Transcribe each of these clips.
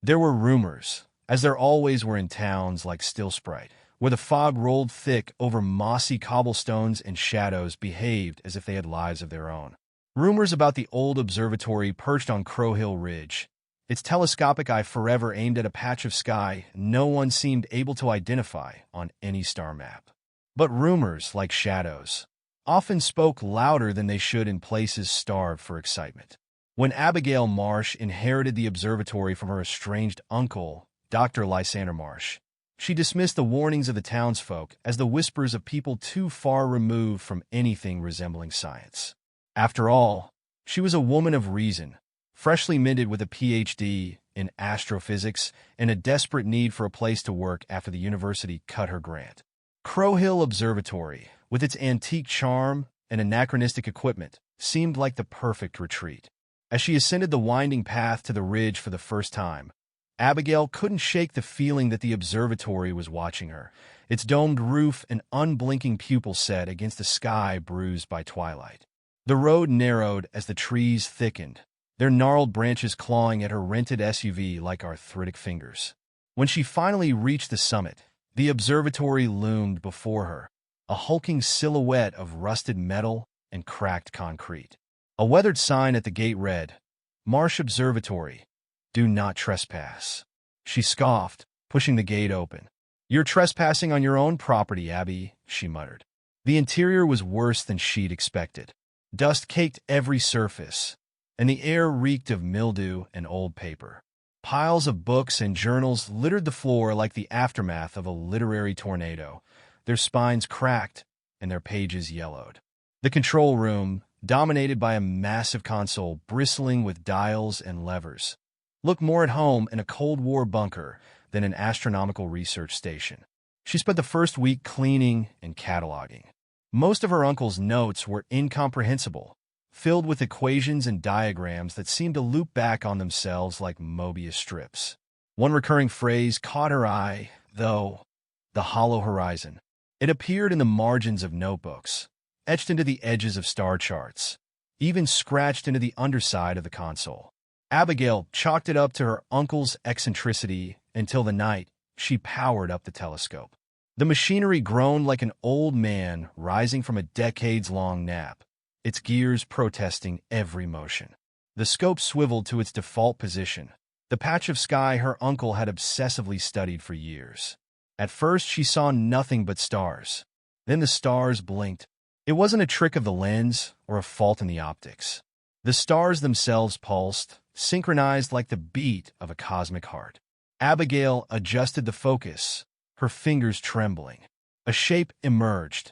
There were rumors, as there always were in towns like Stillspright, where the fog rolled thick over mossy cobblestones and shadows behaved as if they had lives of their own. Rumors about the old observatory perched on Crow Hill Ridge, its telescopic eye forever aimed at a patch of sky no one seemed able to identify on any star map. But rumors, like shadows, often spoke louder than they should in places starved for excitement. When Abigail Marsh inherited the observatory from her estranged uncle, Dr. Lysander Marsh, she dismissed the warnings of the townsfolk as the whispers of people too far removed from anything resembling science. After all, she was a woman of reason, freshly minted with a PhD in astrophysics and a desperate need for a place to work after the university cut her grant. Crow Hill Observatory, with its antique charm and anachronistic equipment, seemed like the perfect retreat. As she ascended the winding path to the ridge for the first time, Abigail couldn't shake the feeling that the observatory was watching her, its domed roof and unblinking pupil set against a sky bruised by twilight. The road narrowed as the trees thickened, their gnarled branches clawing at her rented SUV like arthritic fingers. When she finally reached the summit, the observatory loomed before her, a hulking silhouette of rusted metal and cracked concrete. A weathered sign at the gate read, "Marsh Observatory, do not trespass." She scoffed, pushing the gate open. "You're trespassing on your own property, Abby," she muttered. The interior was worse than she'd expected. Dust caked every surface, and the air reeked of mildew and old paper. Piles of books and journals littered the floor like the aftermath of a literary tornado, their spines cracked and their pages yellowed. The control room, dominated by a massive console bristling with dials and levers, looked more at home in a Cold War bunker than an astronomical research station. She spent the first week cleaning and cataloging. Most of her uncle's notes were incomprehensible, filled with equations and diagrams that seemed to loop back on themselves like Mobius strips. One recurring phrase caught her eye, though: the hollow horizon. It appeared in the margins of notebooks, etched into the edges of star charts, even scratched into the underside of the console. Abigail chalked it up to her uncle's eccentricity until the night she powered up the telescope. The machinery groaned like an old man rising from a decades-long nap, its gears protesting every motion. The scope swiveled to its default position, the patch of sky her uncle had obsessively studied for years. At first, she saw nothing but stars. Then the stars blinked. It wasn't a trick of the lens or a fault in the optics. The stars themselves pulsed, synchronized like the beat of a cosmic heart. Abigail adjusted the focus, her fingers trembling. A shape emerged,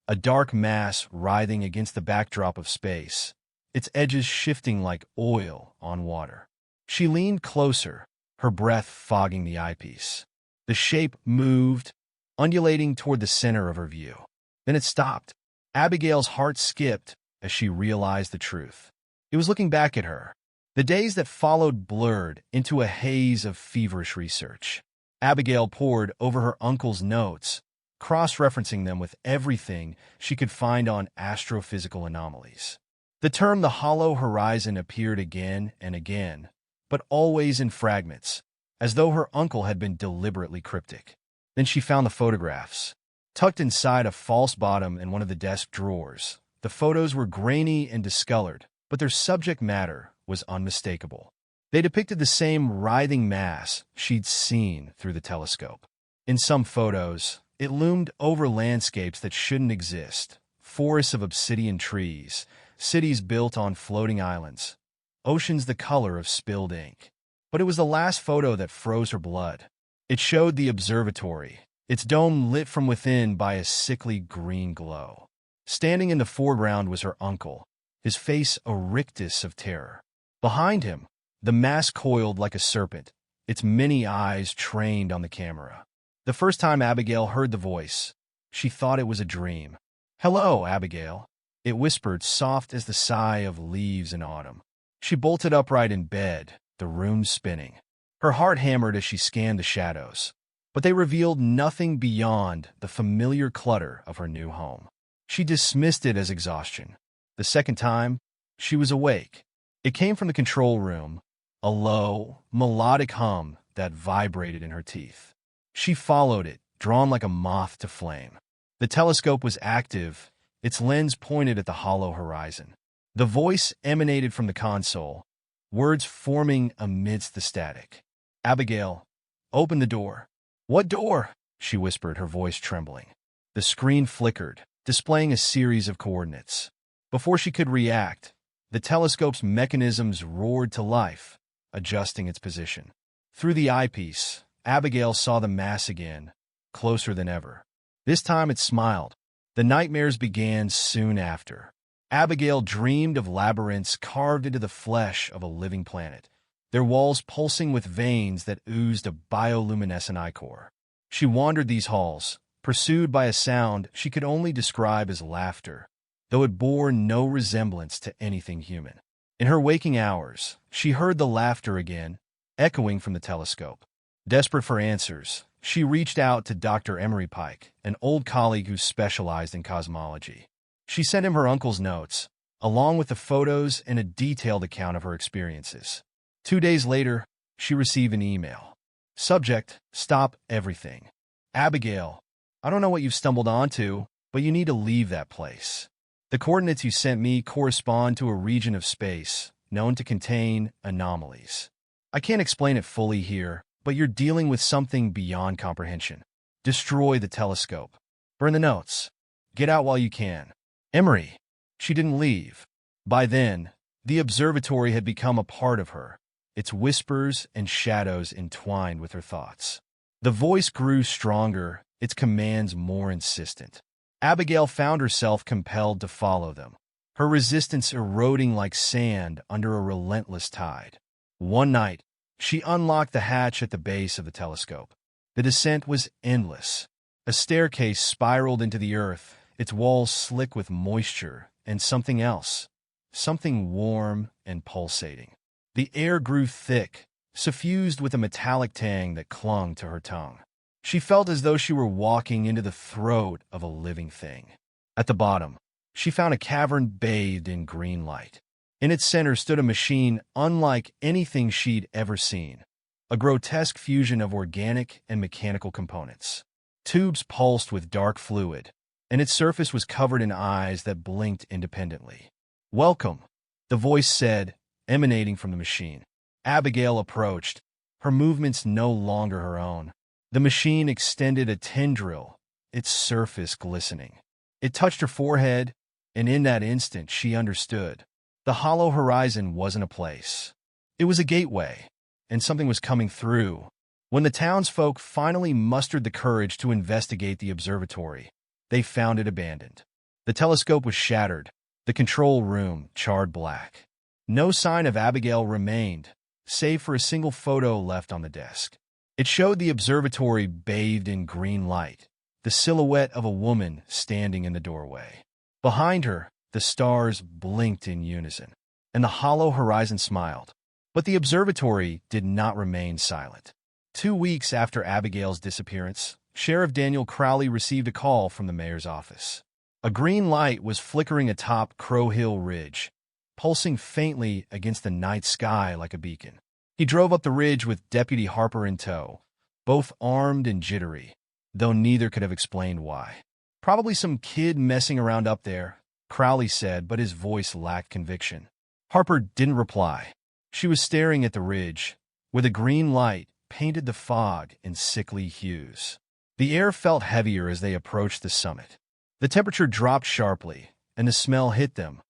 a dark mass writhing against the backdrop of space, its edges shifting like oil on water. She leaned closer, her breath fogging the eyepiece. The shape moved, undulating toward the center of her view. Then it stopped. Abigail's heart skipped as she realized the truth. It was looking back at her. The days that followed blurred into a haze of feverish research. Abigail pored over her uncle's notes, cross-referencing them with everything she could find on astrophysical anomalies. The term the hollow horizon appeared again and again, but always in fragments, as though her uncle had been deliberately cryptic. Then she found the photographs. Tucked inside a false bottom in one of the desk drawers, the photos were grainy and discolored, but their subject matter was unmistakable. They depicted the same writhing mass she'd seen through the telescope. In some photos, it loomed over landscapes that shouldn't exist, forests of obsidian trees, cities built on floating islands, oceans the color of spilled ink. But it was the last photo that froze her blood. It showed the observatory, its dome lit from within by a sickly green glow. Standing in the foreground was her uncle, his face a rictus of terror. Behind him, the mass coiled like a serpent, its many eyes trained on the camera. The first time Abigail heard the voice, she thought it was a dream. "Hello, Abigail," it whispered, soft as the sigh of leaves in autumn. She bolted upright in bed, the room spinning. Her heart hammered as she scanned the shadows, but they revealed nothing beyond the familiar clutter of her new home. She dismissed it as exhaustion. The second time, she was awake. It came from the control room, a low, melodic hum that vibrated in her teeth. She followed it, drawn like a moth to flame. The telescope was active, its lens pointed at the hollow horizon. The voice emanated from the console, words forming amidst the static. "Abigail, open the door." "What door?" she whispered, her voice trembling. The screen flickered, displaying a series of coordinates. Before she could react, the telescope's mechanisms roared to life, adjusting its position. Through the eyepiece, Abigail saw the mass again, closer than ever. This time it smiled. The nightmares began soon after. Abigail dreamed of labyrinths carved into the flesh of a living planet, their walls pulsing with veins that oozed a bioluminescent ichor. She wandered these halls, pursued by a sound she could only describe as laughter, though it bore no resemblance to anything human. In her waking hours, she heard the laughter again, echoing from the telescope. Desperate for answers, she reached out to Dr. Emery Pike, an old colleague who specialized in cosmology. She sent him her uncle's notes, along with the photos and a detailed account of her experiences. 2 days later, she received an email. Subject: "Stop everything. Abigail, I don't know what you've stumbled onto, but you need to leave that place. The coordinates you sent me correspond to a region of space known to contain anomalies. I can't explain it fully here, but you're dealing with something beyond comprehension. Destroy the telescope. Burn the notes. Get out while you can." Emery. She didn't leave. By then, the observatory had become a part of her, its whispers and shadows entwined with her thoughts. The voice grew stronger, its commands more insistent. Abigail found herself compelled to follow them, her resistance eroding like sand under a relentless tide. One night, she unlocked the hatch at the base of the telescope. The descent was endless. A staircase spiraled into the earth, its walls slick with moisture and something else, something warm and pulsating. The air grew thick, suffused with a metallic tang that clung to her tongue. She felt as though she were walking into the throat of a living thing. At the bottom, she found a cavern bathed in green light. In its center stood a machine unlike anything she'd ever seen, a grotesque fusion of organic and mechanical components. Tubes pulsed with dark fluid, and its surface was covered in eyes that blinked independently. "Welcome," the voice said, emanating from the machine. Abigail approached, her movements no longer her own. The machine extended a tendril, its surface glistening. It touched her forehead, and in that instant she understood. The hollow horizon wasn't a place. It was a gateway, and something was coming through. When the townsfolk finally mustered the courage to investigate the observatory, they found it abandoned. The telescope was shattered, the control room charred black. No sign of Abigail remained, save for a single photo left on the desk. It showed the observatory bathed in green light, the silhouette of a woman standing in the doorway. Behind her, the stars blinked in unison, and the hollow horizon smiled. But the observatory did not remain silent. 2 weeks after Abigail's disappearance, Sheriff Daniel Crowley received a call from the mayor's office. A green light was flickering atop Crow Hill Ridge, pulsing faintly against the night sky like a beacon. He drove up the ridge with Deputy Harper in tow, both armed and jittery, though neither could have explained why. "Probably some kid messing around up there," Crowley said, but his voice lacked conviction. Harper didn't reply. She was staring at the ridge, where the green light painted the fog in sickly hues. The air felt heavier as they approached the summit. The temperature dropped sharply, and the smell hit them.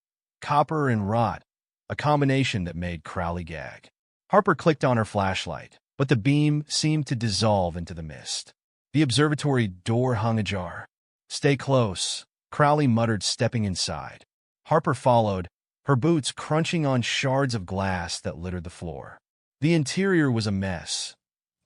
Copper and rot, a combination that made Crowley gag. Harper clicked on her flashlight, but the beam seemed to dissolve into the mist. The observatory door hung ajar. "Stay close," Crowley muttered, stepping inside. Harper followed, her boots crunching on shards of glass that littered the floor. The interior was a mess.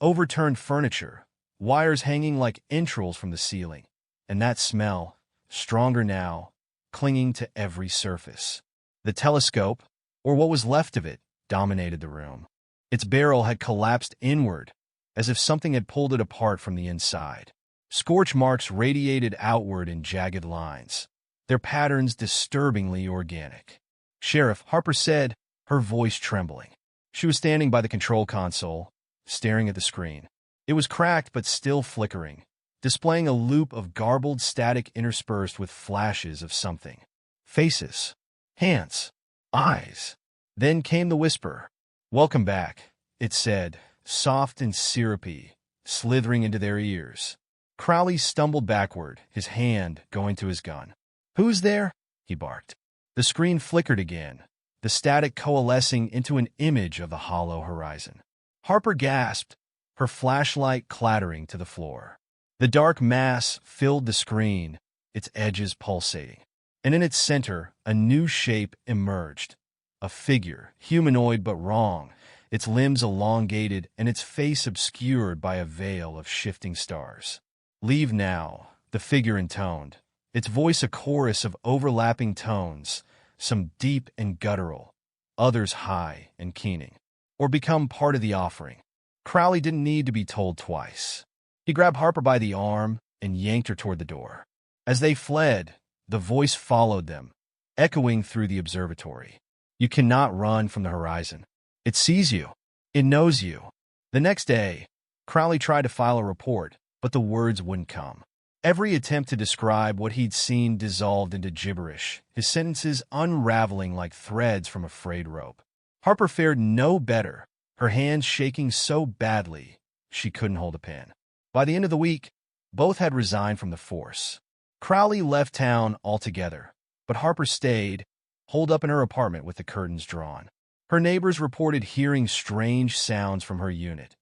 Overturned furniture, wires hanging like entrails from the ceiling, and that smell, stronger now, clinging to every surface. The telescope, or what was left of it, dominated the room. Its barrel had collapsed inward, as if something had pulled it apart from the inside. Scorch marks radiated outward in jagged lines, their patterns disturbingly organic. "Sheriff," Harper said, her voice trembling. She was standing by the control console, staring at the screen. It was cracked but still flickering, displaying a loop of garbled static interspersed with flashes of something. Faces. Hands. Eyes. Then came the whisper. "Welcome back," it said, soft and syrupy, slithering into their ears. Crowley stumbled backward, his hand going to his gun. "Who's there?" he barked. The screen flickered again, the static coalescing into an image of the hollow horizon. Harper gasped, her flashlight clattering to the floor. The dark mass filled the screen, its edges pulsating. And in its center, a new shape emerged. A figure, humanoid but wrong, its limbs elongated and its face obscured by a veil of shifting stars. "Leave now," the figure intoned, its voice a chorus of overlapping tones, some deep and guttural, others high and keening. "Or become part of the offering." Crowley didn't need to be told twice. He grabbed Harper by the arm and yanked her toward the door. As they fled, the voice followed them, echoing through the observatory. "You cannot run from the horizon. It sees you. It knows you." The next day, Crowley tried to file a report, but the words wouldn't come. Every attempt to describe what he'd seen dissolved into gibberish, his sentences unraveling like threads from a frayed rope. Harper fared no better, her hands shaking so badly she couldn't hold a pen. By the end of the week, both had resigned from the force. Crowley left town altogether, but Harper stayed, holed up in her apartment with the curtains drawn. Her neighbors reported hearing strange sounds from her unit,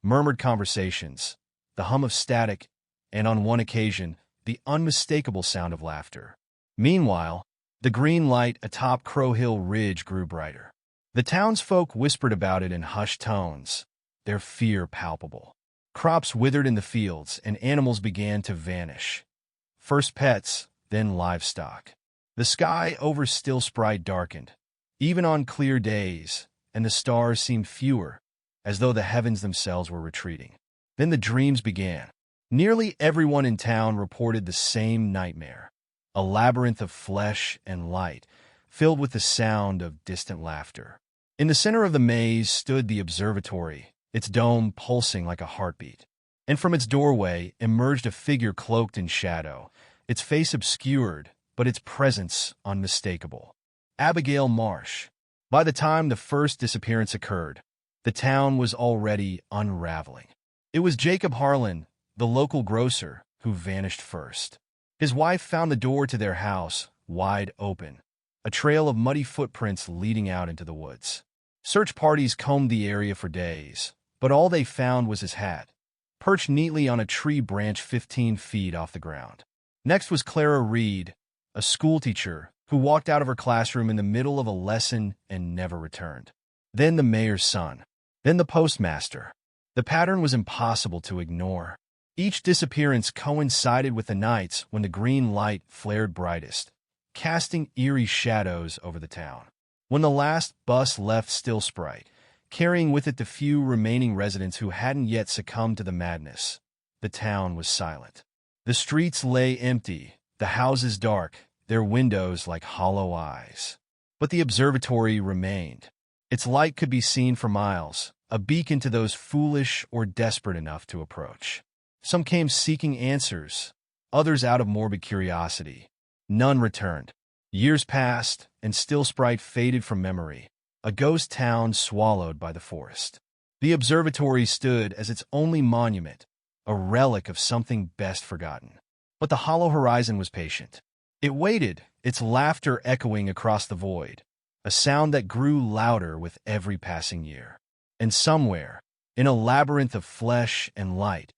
murmured conversations, the hum of static, and on one occasion, the unmistakable sound of laughter. Meanwhile, the green light atop Crow Hill Ridge grew brighter. The townsfolk whispered about it in hushed tones, their fear palpable. Crops withered in the fields, and animals began to vanish. First pets, then livestock. The sky over Stillspright darkened, even on clear days, and the stars seemed fewer, as though the heavens themselves were retreating. Then the dreams began. Nearly everyone in town reported the same nightmare, a labyrinth of flesh and light, filled with the sound of distant laughter. In the center of the maze stood the observatory, its dome pulsing like a heartbeat. And from its doorway emerged a figure cloaked in shadow, its face obscured, but its presence unmistakable. Abigail Marsh. By the time the first disappearance occurred, the town was already unraveling. It was Jacob Harlan, the local grocer, who vanished first. His wife found the door to their house wide open, a trail of muddy footprints leading out into the woods. Search parties combed the area for days, but all they found was his hat, perched neatly on a tree branch 15 feet off the ground. Next was Clara Reed, a schoolteacher who walked out of her classroom in the middle of a lesson and never returned. Then the mayor's son. Then the postmaster. The pattern was impossible to ignore. Each disappearance coincided with the nights when the green light flared brightest, casting eerie shadows over the town. When the last bus left Stillspright, carrying with it the few remaining residents who hadn't yet succumbed to the madness, the town was silent. The streets lay empty, the houses dark, their windows like hollow eyes. But the observatory remained. Its light could be seen for miles, a beacon to those foolish or desperate enough to approach. Some came seeking answers, others out of morbid curiosity. None returned. Years passed, and Stillspright faded from memory, a ghost town swallowed by the forest. The observatory stood as its only monument, a relic of something best forgotten. But the hollow horizon was patient. It waited, its laughter echoing across the void, a sound that grew louder with every passing year. And somewhere, in a labyrinth of flesh and light,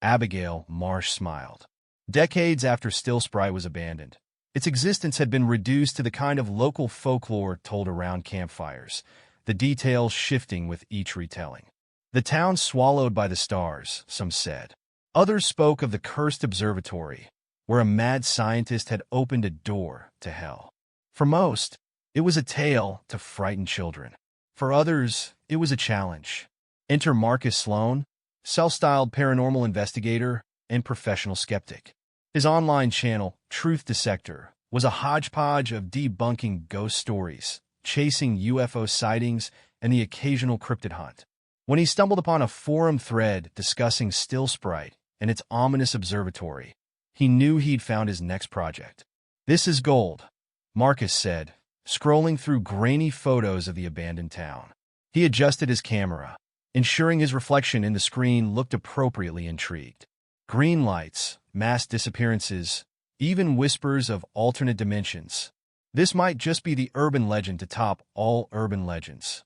Abigail Marsh smiled. Decades after Stillspright was abandoned, its existence had been reduced to the kind of local folklore told around campfires, the details shifting with each retelling. The town swallowed by the stars, some said. Others spoke of the cursed observatory, where a mad scientist had opened a door to hell. For most, it was a tale to frighten children. For others, it was a challenge. Enter Marcus Sloan, self-styled paranormal investigator and professional skeptic. His online channel, Truth Dissector, was a hodgepodge of debunking ghost stories, chasing UFO sightings, and the occasional cryptid hunt. When he stumbled upon a forum thread discussing Stillspright and its ominous observatory, he knew he'd found his next project. "This is gold," Marcus said, scrolling through grainy photos of the abandoned town. He adjusted his camera, ensuring his reflection in the screen looked appropriately intrigued. Green lights, mass disappearances, even whispers of alternate dimensions. This might just be the urban legend to top all urban legends.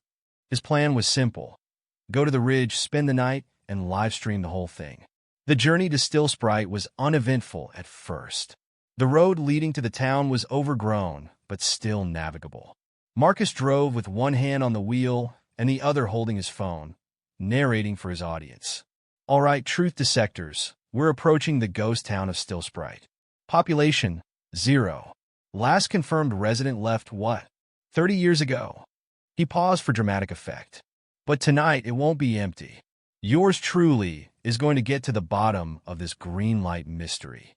His plan was simple. Go to the ridge, spend the night, and livestream the whole thing. The journey to Stillspright was uneventful at first. The road leading to the town was overgrown, but still navigable. Marcus drove with one hand on the wheel and the other holding his phone, narrating for his audience. "All right, truth dissectors, we're approaching the ghost town of Stillspright. Population, 0. Last confirmed resident left, what, 30 years ago?" He paused for dramatic effect. "But tonight it won't be empty. Yours truly is going to get to the bottom of this green light mystery."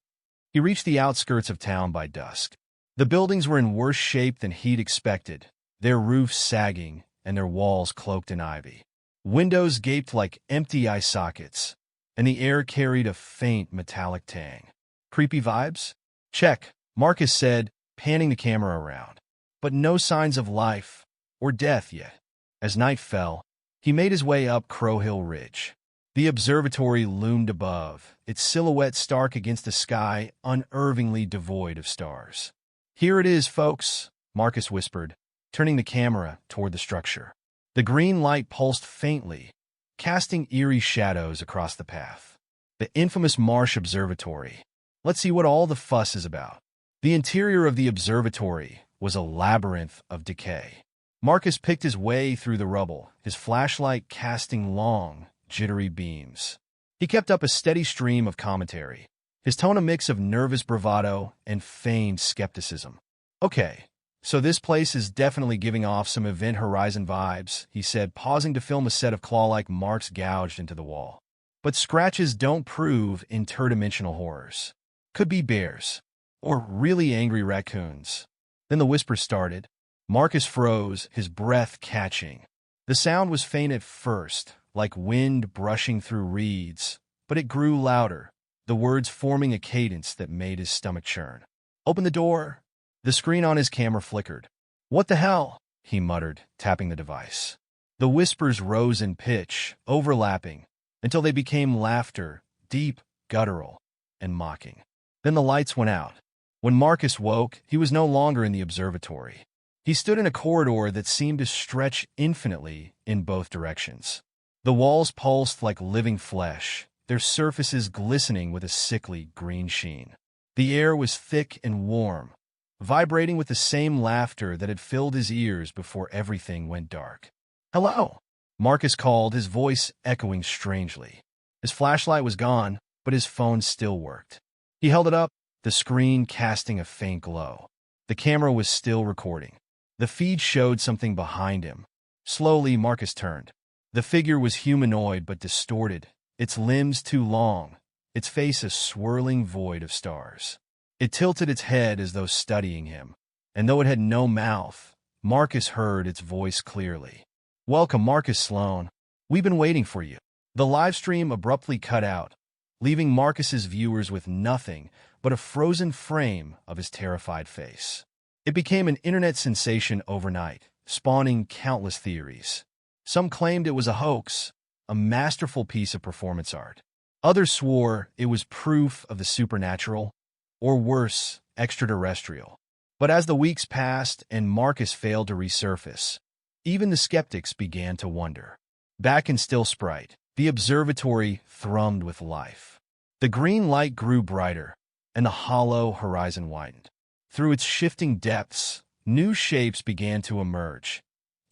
He reached the outskirts of town by dusk. The buildings were in worse shape than he'd expected, their roofs sagging and their walls cloaked in ivy. Windows gaped like empty eye sockets, and the air carried a faint metallic tang. "Creepy vibes?" "Check," Marcus said, panning the camera around. But no signs of life or death yet. As night fell, he made his way up Crow Hill Ridge. The observatory loomed above, its silhouette stark against a sky unnervingly devoid of stars. "Here it is, folks," Marcus whispered, turning the camera toward the structure. The green light pulsed faintly, casting eerie shadows across the path. The infamous Marsh Observatory. Let's see what all the fuss is about. The interior of the observatory was a labyrinth of decay. Marcus picked his way through the rubble, his flashlight casting long, jittery beams. He kept up a steady stream of commentary, his tone a mix of nervous bravado and feigned skepticism. "Okay, so this place is definitely giving off some Event Horizon vibes," he said, pausing to film a set of claw-like marks gouged into the wall. "But scratches don't prove interdimensional horrors. Could be bears, or really angry raccoons." Then the whisper started. Marcus froze, his breath catching. The sound was faint at first, like wind brushing through reeds, but it grew louder, the words forming a cadence that made his stomach churn. "Open the door." The screen on his camera flickered. "What the hell?" he muttered, tapping the device. The whispers rose in pitch, overlapping, until they became laughter, deep, guttural, and mocking. Then the lights went out. When Marcus woke, he was no longer in the observatory. He stood in a corridor that seemed to stretch infinitely in both directions. The walls pulsed like living flesh, their surfaces glistening with a sickly green sheen. The air was thick and warm, vibrating with the same laughter that had filled his ears before everything went dark. "Hello," Marcus called, his voice echoing strangely. His flashlight was gone, but his phone still worked. He held it up, the screen casting a faint glow. The camera was still recording. The feed showed something behind him. Slowly, Marcus turned. The figure was humanoid but distorted, its limbs too long, its face a swirling void of stars. It tilted its head as though studying him, and though it had no mouth, Marcus heard its voice clearly. "Welcome, Marcus Sloan. We've been waiting for you." The live stream abruptly cut out, leaving Marcus's viewers with nothing but a frozen frame of his terrified face. It became an internet sensation overnight, spawning countless theories. Some claimed it was a hoax, a masterful piece of performance art. Others swore it was proof of the supernatural, or worse, extraterrestrial. But as the weeks passed and Marcus failed to resurface, even the skeptics began to wonder. Back in Stillspright, the observatory thrummed with life. The green light grew brighter, and the hollow horizon widened. Through its shifting depths, new shapes began to emerge,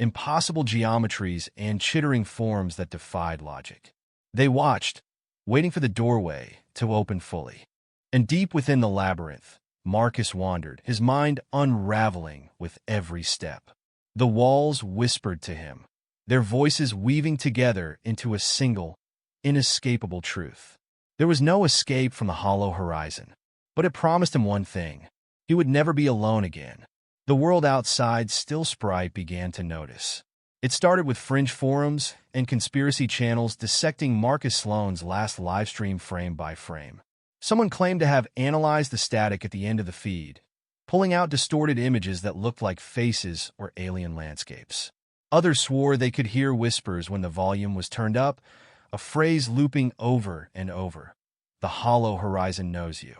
impossible geometries and chittering forms that defied logic. They watched, waiting for the doorway to open fully. And deep within the labyrinth, Marcus wandered, his mind unraveling with every step. The walls whispered to him, their voices weaving together into a single, inescapable truth. There was no escape from the hollow horizon, but it promised him one thing. He would never be alone again. The world outside Stillspright began to notice. It started with fringe forums and conspiracy channels dissecting Marcus Sloane's last livestream frame by frame. Someone claimed to have analyzed the static at the end of the feed, pulling out distorted images that looked like faces or alien landscapes. Others swore they could hear whispers when the volume was turned up, a phrase looping over and over. The hollow horizon knows you.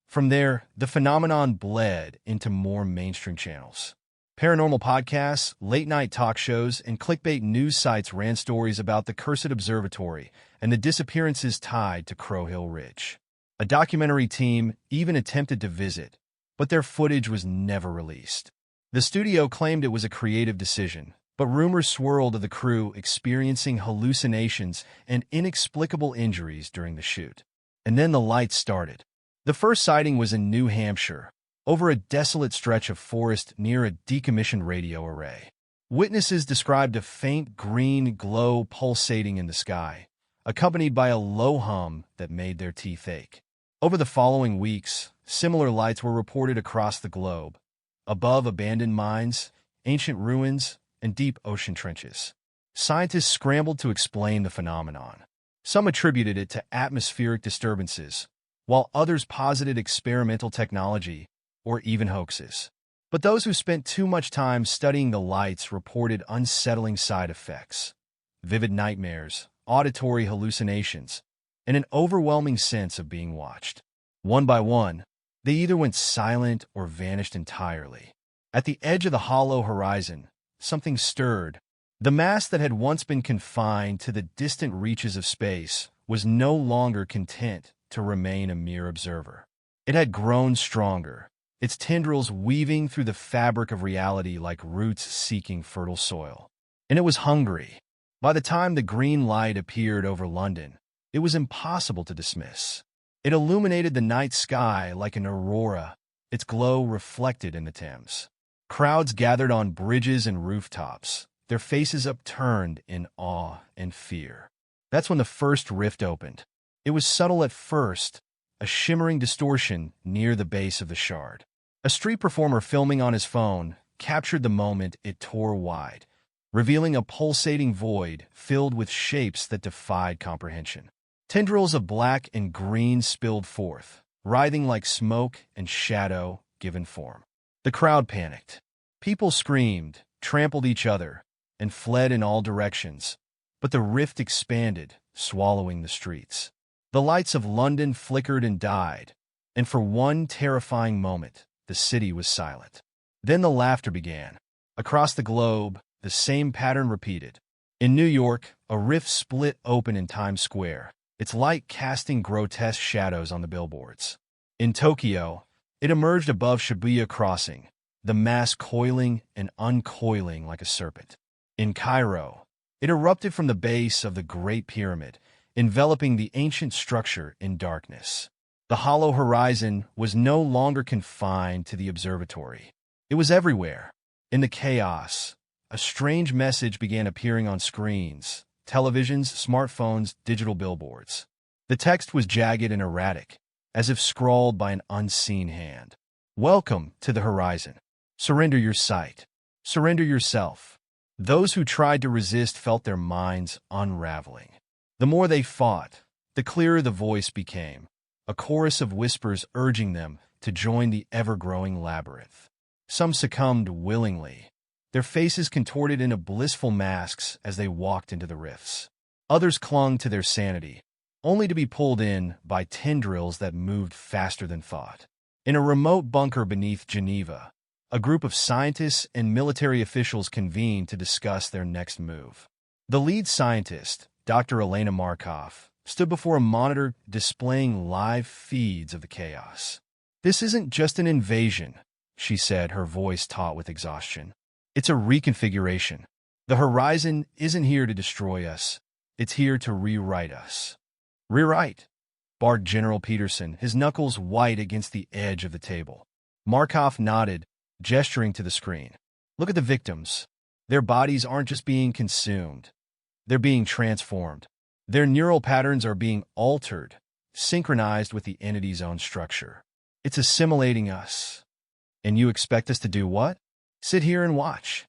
From there, the phenomenon bled into more mainstream channels. Paranormal podcasts, late-night talk shows, and clickbait news sites ran stories about the cursed observatory and the disappearances tied to Crow Hill Ridge. A documentary team even attempted to visit, but their footage was never released. The studio claimed it was a creative decision, but rumors swirled of the crew experiencing hallucinations and inexplicable injuries during the shoot. And then the lights started. The first sighting was in New Hampshire, over a desolate stretch of forest near a decommissioned radio array. Witnesses described a faint green glow pulsating in the sky, accompanied by a low hum that made their teeth ache. Over the following weeks, similar lights were reported across the globe, above abandoned mines, ancient ruins, and deep ocean trenches. Scientists scrambled to explain the phenomenon. Some attributed it to atmospheric disturbances, while others posited experimental technology or even hoaxes. But those who spent too much time studying the lights reported unsettling side effects: vivid nightmares, auditory hallucinations, and an overwhelming sense of being watched. One by one, they either went silent or vanished entirely. At the edge of the hollow horizon, something stirred. The mass that had once been confined to the distant reaches of space was no longer content to remain a mere observer. It had grown stronger, its tendrils weaving through the fabric of reality like roots seeking fertile soil. And it was hungry. By the time the green light appeared over London, it was impossible to dismiss. It illuminated the night sky like an aurora, its glow reflected in the Thames. Crowds gathered on bridges and rooftops, their faces upturned in awe and fear. That's when the first rift opened. It was subtle at first, a shimmering distortion near the base of the shard. A street performer filming on his phone captured the moment it tore wide, revealing a pulsating void filled with shapes that defied comprehension. Tendrils of black and green spilled forth, writhing like smoke and shadow given form. The crowd panicked. People screamed, trampled each other, and fled in all directions, but the rift expanded, swallowing the streets. The lights of London flickered and died, and for one terrifying moment, the city was silent. Then the laughter began. Across the globe, the same pattern repeated. In New York, a rift split open in Times Square, its light casting grotesque shadows on the billboards. In Tokyo, it emerged above Shibuya Crossing, the mass coiling and uncoiling like a serpent. In Cairo, it erupted from the base of the Great Pyramid, enveloping the ancient structure in darkness. The hollow horizon was no longer confined to the observatory. It was everywhere. In the chaos, a strange message began appearing on screens, televisions, smartphones, digital billboards. The text was jagged and erratic, as if scrawled by an unseen hand. Welcome to the horizon. Surrender your sight. Surrender yourself. Those who tried to resist felt their minds unraveling. The more they fought, the clearer the voice became, a chorus of whispers urging them to join the ever-growing labyrinth. Some succumbed willingly, their faces contorted into blissful masks as they walked into the rifts. Others clung to their sanity, only to be pulled in by tendrils that moved faster than thought. In a remote bunker beneath Geneva, a group of scientists and military officials convened to discuss their next move. The lead scientist, Dr. Elena Markov, stood before a monitor displaying live feeds of the chaos. "This isn't just an invasion," she said, her voice taut with exhaustion. "It's a reconfiguration. The horizon isn't here to destroy us. It's here to rewrite us." "Rewrite?" barked General Peterson, his knuckles white against the edge of the table. Markov nodded, gesturing to the screen. "Look at the victims. Their bodies aren't just being consumed. They're being transformed. Their neural patterns are being altered, synchronized with the entity's own structure. It's assimilating us. And you expect us to do what? Sit here and watch?"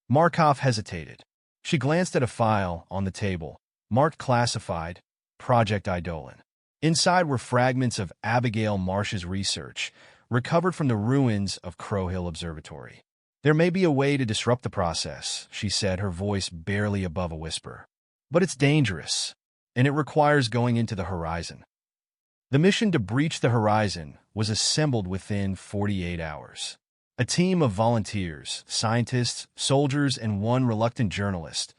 Markov hesitated. She glanced at a file on the table, marked classified, Project Eidolon. Inside were fragments of Abigail Marsh's research, recovered from the ruins of Crow Hill Observatory. There may be a way to disrupt the process, she said, her voice barely above a whisper. But it's dangerous, and it requires going into the horizon. The mission to breach the horizon was assembled within 48 hours. A team of volunteers, scientists, soldiers, and one reluctant journalist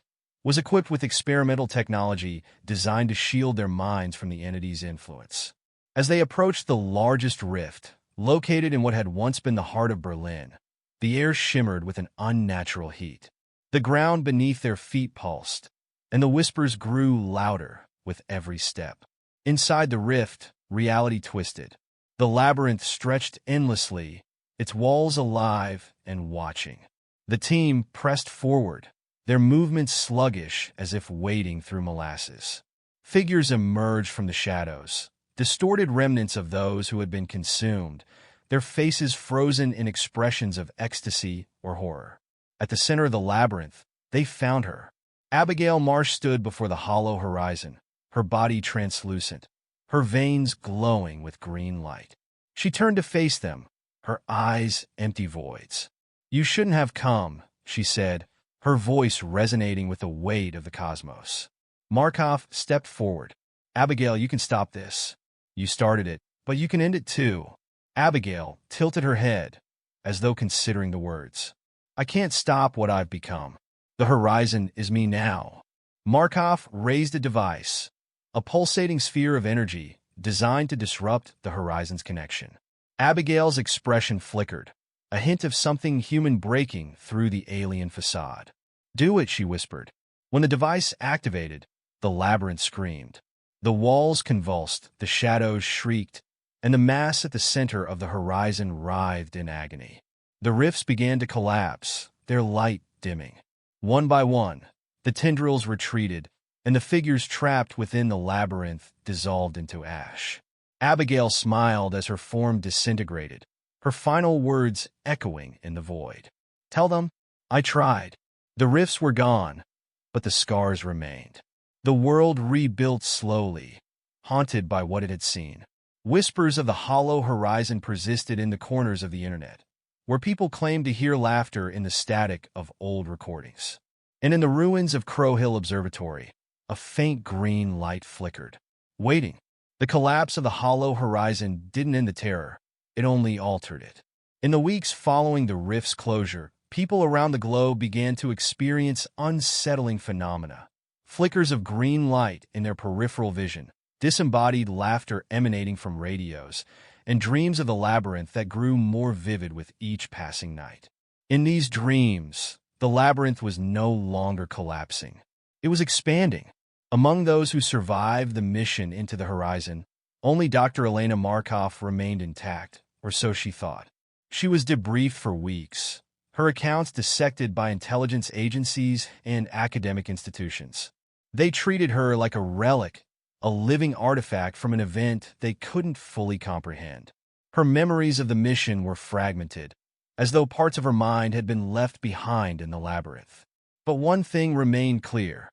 was equipped with experimental technology designed to shield their minds from the entity's influence. As they approached the largest rift, located in what had once been the heart of Berlin, the air shimmered with an unnatural heat. The ground beneath their feet pulsed, and the whispers grew louder with every step. Inside the rift, reality twisted. The labyrinth stretched endlessly, its walls alive and watching. The team pressed forward, their movements sluggish as if wading through molasses. Figures emerged from the shadows, distorted remnants of those who had been consumed, their faces frozen in expressions of ecstasy or horror. At the center of the labyrinth, they found her. Abigail Marsh stood before the hollow horizon, her body translucent, her veins glowing with green light. She turned to face them, her eyes empty voids. "You shouldn't have come," she said, her voice resonating with the weight of the cosmos. Markov stepped forward. "Abigail, you can stop this. You started it, but you can end it too." Abigail tilted her head, as though considering the words. "I can't stop what I've become. The horizon is me now." Markov raised a device, a pulsating sphere of energy designed to disrupt the horizon's connection. Abigail's expression flickered, a hint of something human breaking through the alien facade. "Do it," she whispered. When the device activated, the labyrinth screamed. The walls convulsed, the shadows shrieked, and the mass at the center of the horizon writhed in agony. The rifts began to collapse, their light dimming. One by one, the tendrils retreated, and the figures trapped within the labyrinth dissolved into ash. Abigail smiled as her form disintegrated, her final words echoing in the void. "Tell them, I tried." The rifts were gone, but the scars remained. The world rebuilt slowly, haunted by what it had seen. Whispers of the hollow horizon persisted in the corners of the internet, where people claimed to hear laughter in the static of old recordings. And in the ruins of Crow Hill Observatory, a faint green light flickered, waiting. The collapse of the hollow horizon didn't end the terror, it only altered it. In the weeks following the rift's closure, people around the globe began to experience unsettling phenomena. Flickers of green light in their peripheral vision, disembodied laughter emanating from radios, and dreams of the labyrinth that grew more vivid with each passing night. In these dreams, the labyrinth was no longer collapsing. It was expanding. Among those who survived the mission into the horizon, only Dr. Elena Markov remained intact, or so she thought. She was debriefed for weeks, her accounts dissected by intelligence agencies and academic institutions. They treated her like a relic, a living artifact from an event they couldn't fully comprehend. Her memories of the mission were fragmented, as though parts of her mind had been left behind in the labyrinth. But one thing remained clear.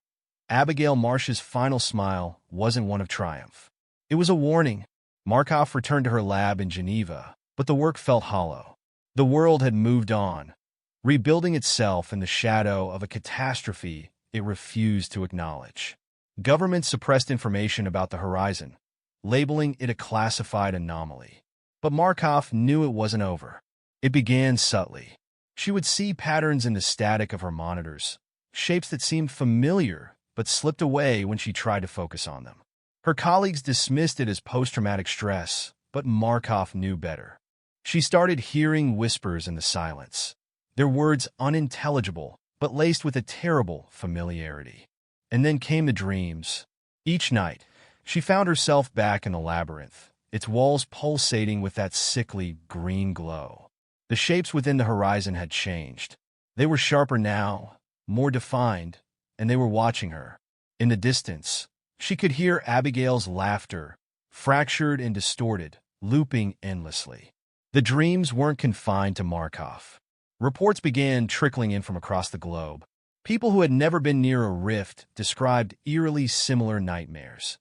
Abigail Marsh's final smile wasn't one of triumph. It was a warning. Markov returned to her lab in Geneva, but the work felt hollow. The world had moved on, rebuilding itself in the shadow of a catastrophe it refused to acknowledge. Governments suppressed information about the horizon, labeling it a classified anomaly. But Markov knew it wasn't over. It began subtly. She would see patterns in the static of her monitors, shapes that seemed familiar but slipped away when she tried to focus on them. Her colleagues dismissed it as post-traumatic stress, but Markov knew better. She started hearing whispers in the silence, their words unintelligible but laced with a terrible familiarity. And then came the dreams. Each night, she found herself back in the labyrinth, its walls pulsating with that sickly green glow. The shapes within the horizon had changed. They were sharper now, more defined, and they were watching her. In the distance, she could hear Abigail's laughter, fractured and distorted, looping endlessly. The dreams weren't confined to Markov. Reports began trickling in from across the globe. People who had never been near a rift described eerily similar nightmares.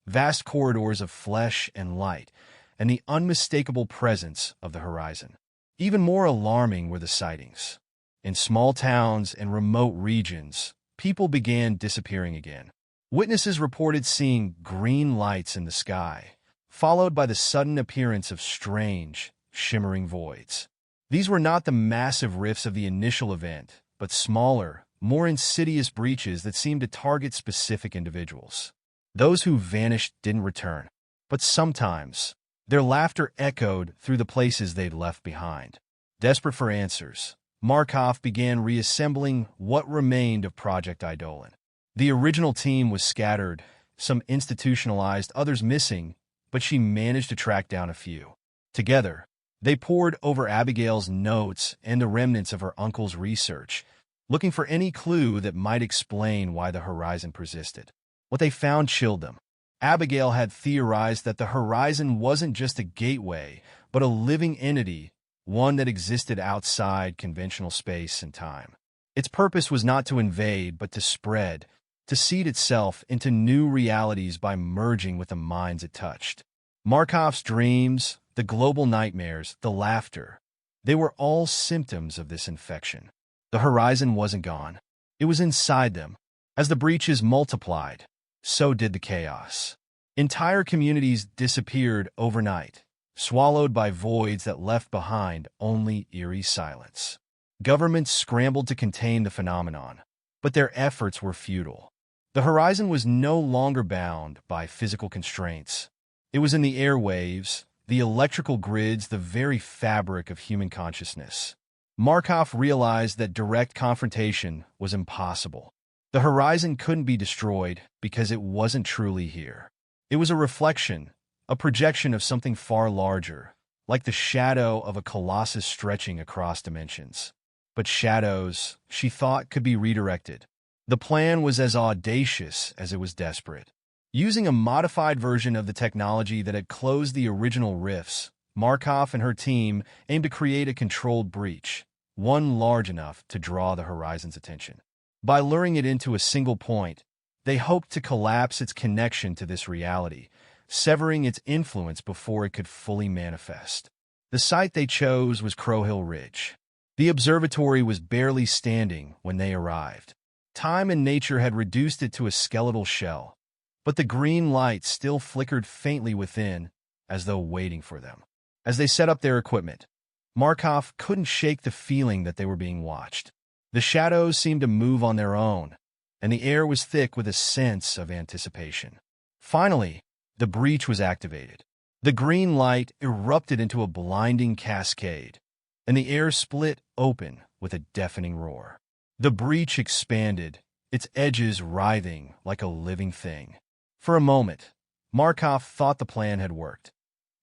Vast corridors of flesh and light, and the unmistakable presence of the horizon. Even more alarming were the sightings. In small towns and remote regions, people began disappearing again. Witnesses reported seeing green lights in the sky, followed by the sudden appearance of strange, shimmering voids. These were not the massive rifts of the initial event, but smaller, more insidious breaches that seemed to target specific individuals. Those who vanished didn't return, but sometimes their laughter echoed through the places they'd left behind. Desperate for answers, Markov began reassembling what remained of Project Eidolon. The original team was scattered, some institutionalized, others missing, but she managed to track down a few. Together, they pored over Abigail's notes and the remnants of her uncle's research, looking for any clue that might explain why the horizon persisted. What they found chilled them. Abigail had theorized that the horizon wasn't just a gateway, but a living entity, one that existed outside conventional space and time. Its purpose was not to invade, but to spread, to seed itself into new realities by merging with the minds it touched. Markov's dreams, the global nightmares, the laughter, they were all symptoms of this infection. The horizon wasn't gone. It was inside them. As the breaches multiplied, so did the chaos. Entire communities disappeared overnight, swallowed by voids that left behind only eerie silence. Governments scrambled to contain the phenomenon, but their efforts were futile. The horizon was no longer bound by physical constraints. It was in the airwaves, the electrical grids, the very fabric of human consciousness. Markov realized that direct confrontation was impossible. The horizon couldn't be destroyed because it wasn't truly here. It was a reflection, a projection of something far larger, like the shadow of a colossus stretching across dimensions. But shadows, she thought, could be redirected. The plan was as audacious as it was desperate. Using a modified version of the technology that had closed the original rifts, Markov and her team aimed to create a controlled breach, one large enough to draw the horizon's attention. By luring it into a single point, they hoped to collapse its connection to this reality, severing its influence before it could fully manifest. The site they chose was Crow Hill Ridge. The observatory was barely standing when they arrived. Time and nature had reduced it to a skeletal shell, but the green light still flickered faintly within, as though waiting for them. As they set up their equipment, Markov couldn't shake the feeling that they were being watched. The shadows seemed to move on their own, and the air was thick with a sense of anticipation. Finally, the breach was activated. The green light erupted into a blinding cascade, and the air split open with a deafening roar. The breach expanded, its edges writhing like a living thing. For a moment, Markov thought the plan had worked.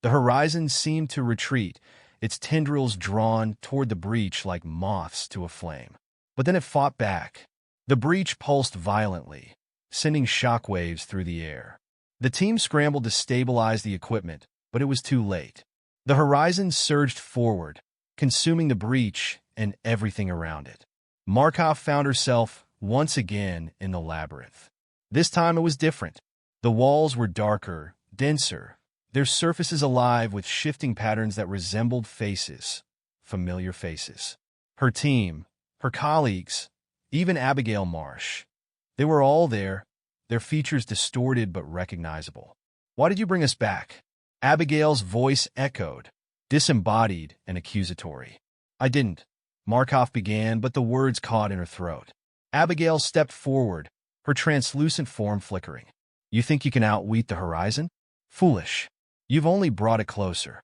The horizon seemed to retreat, its tendrils drawn toward the breach like moths to a flame. But then it fought back. The breach pulsed violently, sending shockwaves through the air. The team scrambled to stabilize the equipment, but it was too late. The horizon surged forward, consuming the breach and everything around it. Markov found herself once again in the labyrinth. This time it was different. The walls were darker, denser, their surfaces alive with shifting patterns that resembled faces, familiar faces. Her team, her colleagues, even Abigail Marsh. They were all there, their features distorted but recognizable. "Why did you bring us back?" Abigail's voice echoed, disembodied and accusatory. "I didn't," Markov began, but the words caught in her throat. Abigail stepped forward, her translucent form flickering. "You think you can outwit the horizon? Foolish. You've only brought it closer."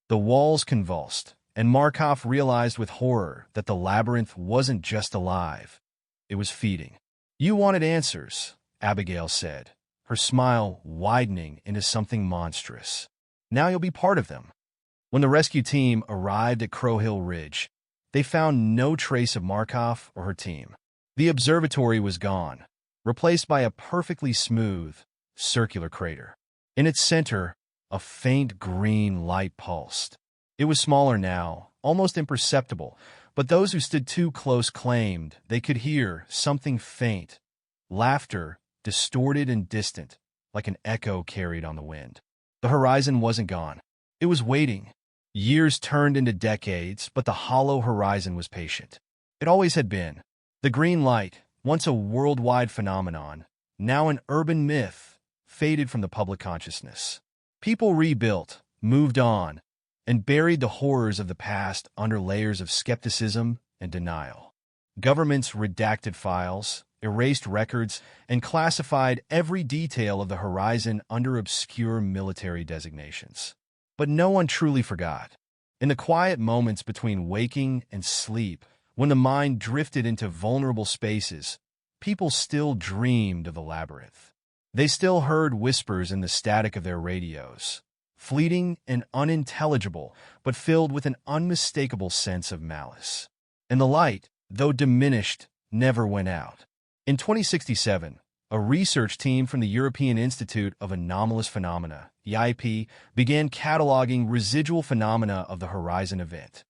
The walls convulsed, and Markov realized with horror that the labyrinth wasn't just alive. It was feeding. "You wanted answers," Abigail said, her smile widening into something monstrous. "Now you'll be part of them." When the rescue team arrived at Crow Hill Ridge, they found no trace of Markov or her team. The observatory was gone, replaced by a perfectly smooth, circular crater. In its center, a faint green light pulsed. It was smaller now, almost imperceptible, But those who stood too close claimed they could hear something faint, laughter, distorted and distant, like an echo carried on the wind. The horizon wasn't gone. It was waiting. Years turned into decades, but the hollow horizon was patient. It always had been. The green light, once a worldwide phenomenon, now an urban myth, faded from the public consciousness. People rebuilt, moved on, and buried the horrors of the past under layers of skepticism and denial. Governments redacted files, erased records, and classified every detail of the horizon under obscure military designations. But no one truly forgot. In the quiet moments between waking and sleep, when the mind drifted into vulnerable spaces, people still dreamed of the labyrinth. They still heard whispers in the static of their radios, fleeting and unintelligible, but filled with an unmistakable sense of malice. And the light, though diminished, never went out. In 2067, a research team from the European Institute of Anomalous Phenomena, EIP, began cataloging residual phenomena of the Horizon event.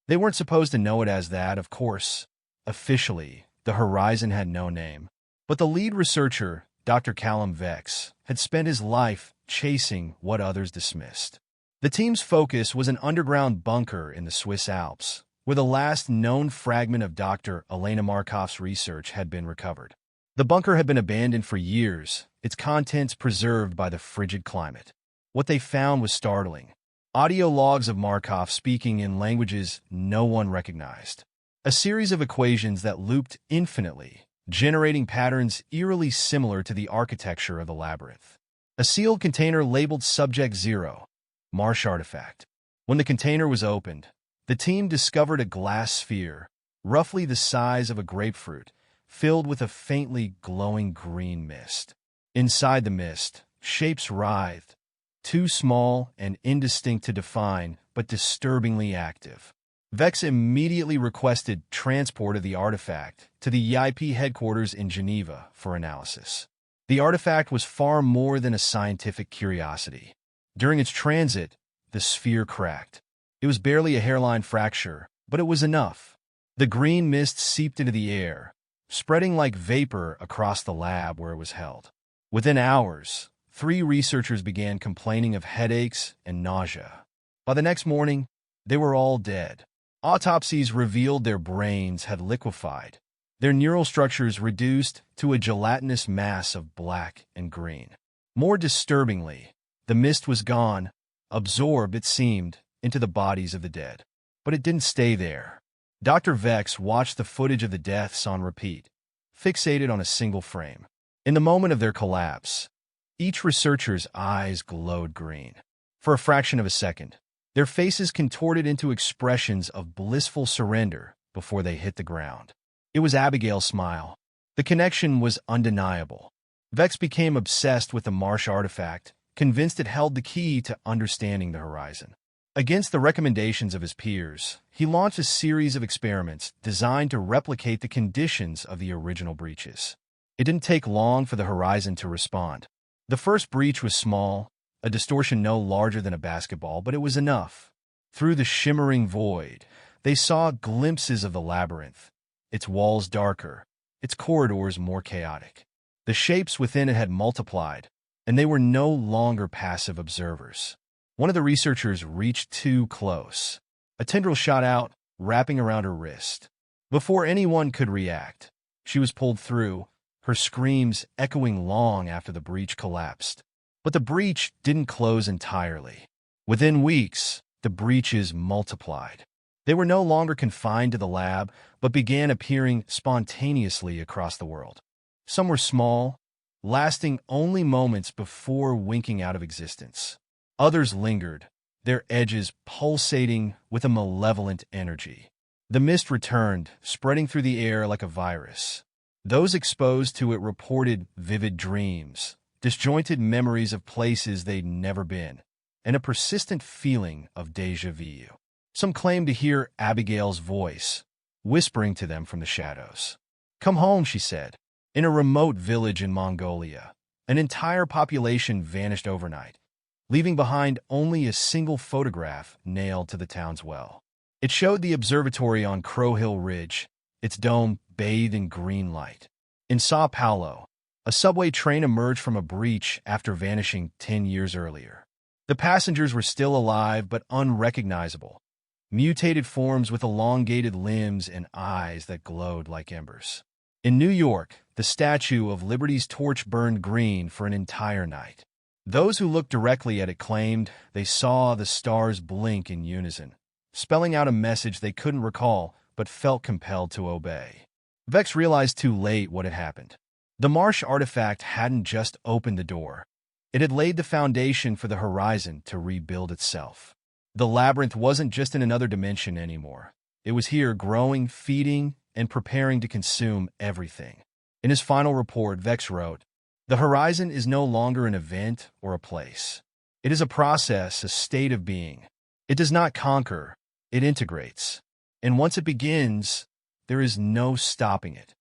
They weren't supposed to know it as that, of course. Officially, the Horizon had no name. But the lead researcher, Dr. Callum Vex, had spent his life chasing what others dismissed. The team's focus was an underground bunker in the Swiss Alps, where the last known fragment of Dr. Elena Markov's research had been recovered. The bunker had been abandoned for years, its contents preserved by the frigid climate. What they found was startling. Audio logs of Markov speaking in languages no one recognized. A series of equations that looped infinitely, generating patterns eerily similar to the architecture of the labyrinth. A sealed container labeled Subject 0, Marsh artifact. When the container was opened, the team discovered a glass sphere, roughly the size of a grapefruit, filled with a faintly glowing green mist. Inside the mist, shapes writhed, too small and indistinct to define, but disturbingly active. Vex immediately requested transport of the artifact to the EIP headquarters in Geneva for analysis. The artifact was far more than a scientific curiosity. During its transit, the sphere cracked. It was barely a hairline fracture, but it was enough. The green mist seeped into the air, spreading like vapor across the lab where it was held. Within hours, 3 researchers began complaining of headaches and nausea. By the next morning, they were all dead. Autopsies revealed their brains had liquefied, their neural structures reduced to a gelatinous mass of black and green. More disturbingly, the mist was gone, absorbed, it seemed, into the bodies of the dead. But it didn't stay there. Dr. Vex watched the footage of the deaths on repeat, fixated on a single frame. In the moment of their collapse, each researcher's eyes glowed green. For a fraction of a second, their faces contorted into expressions of blissful surrender before they hit the ground. It was Abigail's smile. The connection was undeniable. Vex became obsessed with the Marsh artifact, convinced it held the key to understanding the horizon. Against the recommendations of his peers, he launched a series of experiments designed to replicate the conditions of the original breaches. It didn't take long for the horizon to respond. The first breach was small, a distortion no larger than a basketball, but it was enough. Through the shimmering void, they saw glimpses of the labyrinth, its walls darker, its corridors more chaotic. The shapes within it had multiplied, and they were no longer passive observers. One of the researchers reached too close. A tendril shot out, wrapping around her wrist. Before anyone could react, she was pulled through, her screams echoing long after the breach collapsed. But the breach didn't close entirely. Within weeks, the breaches multiplied. They were no longer confined to the lab, but began appearing spontaneously across the world. Some were small, lasting only moments before winking out of existence. Others lingered, their edges pulsating with a malevolent energy. The mist returned, spreading through the air like a virus. Those exposed to it reported vivid dreams, disjointed memories of places they'd never been, and a persistent feeling of déjà vu. Some claimed to hear Abigail's voice, whispering to them from the shadows. "Come home," she said. In a remote village in Mongolia, an entire population vanished overnight, leaving behind only a single photograph nailed to the town's well. It showed the observatory on Crow Hill Ridge, its dome bathed in green light. In Sao Paulo, a subway train emerged from a breach after vanishing 10 years earlier. The passengers were still alive but unrecognizable, mutated forms with elongated limbs and eyes that glowed like embers. In New York, the Statue of Liberty's torch burned green for an entire night. Those who looked directly at it claimed they saw the stars blink in unison, spelling out a message they couldn't recall but felt compelled to obey. Vex realized too late what had happened. The Marsh artifact hadn't just opened the door. It had laid the foundation for the horizon to rebuild itself. The labyrinth wasn't just in another dimension anymore. It was here, growing, feeding, and preparing to consume everything. In his final report, Vex wrote, "The horizon is no longer an event or a place. It is a process, a state of being. It does not conquer, it integrates. And once it begins, there is no stopping it."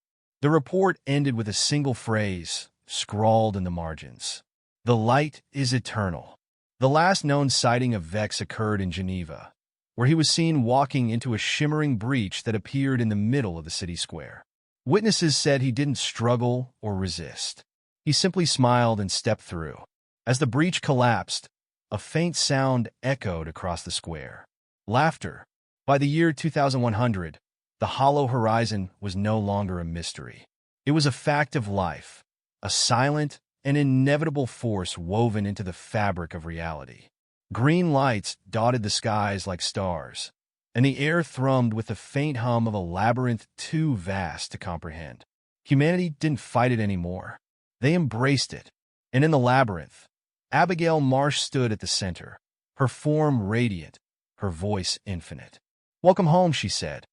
The report ended with a single phrase, scrawled in the margins. "The light is eternal." The last known sighting of Vex occurred in Geneva, where he was seen walking into a shimmering breach that appeared in the middle of the city square. Witnesses said he didn't struggle or resist. He simply smiled and stepped through. As the breach collapsed, a faint sound echoed across the square. Laughter. By the year 2100, the hollow horizon was no longer a mystery. It was a fact of life, a silent and inevitable force woven into the fabric of reality. Green lights dotted the skies like stars, and the air thrummed with the faint hum of a labyrinth too vast to comprehend. Humanity didn't fight it anymore. They embraced it. And in the labyrinth, Abigail Marsh stood at the center, her form radiant, her voice infinite. "Welcome home," she said.